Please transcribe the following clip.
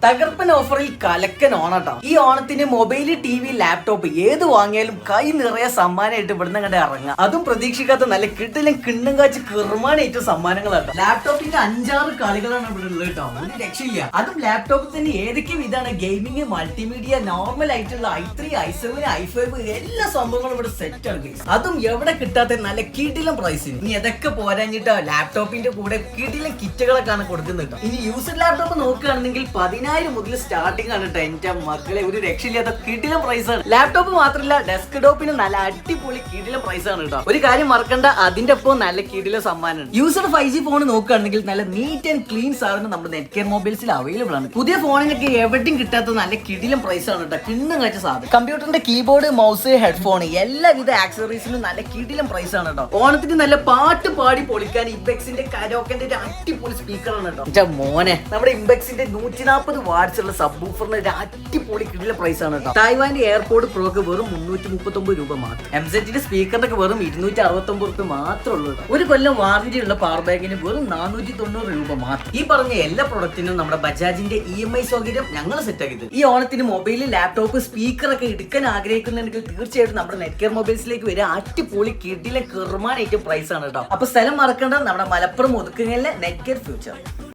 തകർപ്പൻ ഓഫറിൽ കലക്കൻ ഓണട്ടോ. ഈ ഓണത്തിന് മൊബൈൽ, TV, ലാപ്ടോപ്പ് ഏത് വാങ്ങിയാലും കൈ നിറയെ സമ്മാനമായിട്ട് ഇവിടുന്ന് കണ്ട് ഇറങ്ങാം. അതും പ്രതീക്ഷിക്കാത്ത നല്ല കിട്ടിലും കിണ്ണും കാച്ച് കിറുമാനായിട്ട് സമ്മാനങ്ങളാട്ടോ. ലാപ്ടോപ്പിന്റെ 5-6 കളികളാണ് ഇവിടെ ഉള്ളത് കേട്ടോ. ഒരു രക്ഷയില്ല. അതും ലാപ്ടോപ്പിൽ തന്നെ ഏതൊക്കെ വിധാണ് ഗെയിമിംഗ്, മൾട്ടിമീഡിയ, നോർമൽ ആയിട്ടുള്ള i3, i7, i5 എല്ലാ സംഭവങ്ങളും ഇവിടെ സെറ്റ് ആണ്. അതും എവിടെ കിട്ടാത്ത നല്ല കിടിലം പ്രൈസിന്. ഇനി എതൊക്കെ പോരാഞ്ഞിട്ടോ ലാപ്ടോപ്പിന്റെ കൂടെ കിടിലം കിറ്റുകളൊക്കെയാണ് കൊടുക്കുന്നത്. ഇനി യൂസർ ലാപ്ടോപ്പ് നോക്കുകയാണെങ്കിൽ 10,000 മുതൽ സ്റ്റാർട്ടിംഗ് ആണ് കേട്ടോ. എന്റെ മക്കളെ ഒരു രക്ഷയില്ലാത്ത കിടിലം പ്രൈസ് ആണ്. ലാപ്ടോപ്പ് മാത്രമല്ല ഡെസ്ക്ടോപ്പിന് നല്ല അടിപൊളി കിടിലം പ്രൈസ് ആണ് കേട്ടോ. ഒരു കാര്യം മറക്കണ്ട, അതിന്റെ ഒപ്പം നല്ല കിടിലം സമ്മാനമാണ്. യൂസർ 5G ഫോൺ നോക്കുകയാണെങ്കിൽ നല്ല നീറ്റ് ആൻഡ് ക്ലീൻ സാധനം നമ്മുടെ നെറ്റ്കെയർ മൊബൈൽസിൽ അവൈലബിൾ ആണ്. പുതിയ ഫോണിനൊക്കെ എവിടെയും കിട്ടാത്ത നല്ല കിടിലം പ്രൈസ് ആണ് കേട്ടോ. കിണ്ണം കാച്ച സാധനം. കമ്പ്യൂട്ടറിന്റെ കീബോർഡ്, മൗസ്, ഹെഡ്ഫോൺ എല്ലാവിധ ആക്സസറീസിനും നല്ല കിടിലം പ്രൈസ് ആണ് കേട്ടോ. ഓണത്തിന് നല്ല പാട്ട് പാടി പൊളിക്കാൻ ഇംപെക്സിന്റെ കരോക്കന്റെ ഒരു അടിപൊളി സ്പീക്കറാണ് കേട്ടോ. എന്റെ മോനെ നമ്മുടെ ഇംപെക്സിന്റെ 140 വാട്ട്സ് ഉള്ള സബ് വൂഫറിന് ഒരു അടിപൊളി കിടില പ്രൈസ് ആണ് കേട്ടോ. തായ്വാന്റെ എയർപോർട്ട് പ്രോക്ക് വെറും 339 രൂപ മാത്രം. MZന്റെ സ്പീക്കറിന്റെ ഒക്കെ വെറും 269 രൂപ മാത്രമേ ഉള്ളൂ. ഒരു കൊല്ലം വാറന്റി ഉള്ള പവർ ബാങ്കിന് വെറും 490 രൂപ മാത്രം. ഈ പറഞ്ഞ എല്ലാ പ്രൊഡക്റ്റിനും നമ്മുടെ ബജാജിന്റെ EMI സൗകര്യം ഞങ്ങൾ സെറ്റ് ആക്കിയത്. ഈ ഓണത്തിന് മൊബൈൽ, ലാപ്ടോപ്പ്, സ്പീക്കർ ഒക്കെ എടുക്കാൻ ആഗ്രഹിക്കുന്നുണ്ടെങ്കിൽ തീർച്ചയായിട്ടും നമ്മുടെ നെറ്റ്കെയർ മൊബൈൽസിലേക്ക് വരിക. അടിപൊളി കിടില കിറുമാനായിട്ട് പ്രൈസ് ആണ് കേട്ടോ. അപ്പൊ സ്ഥലം മറക്കേണ്ട നമ്മുടെ മലപ്പുറം ഒതുക്കുങ്ങളിലെ നെറ്റ്കെയർ ഫ്യൂച്ചർ.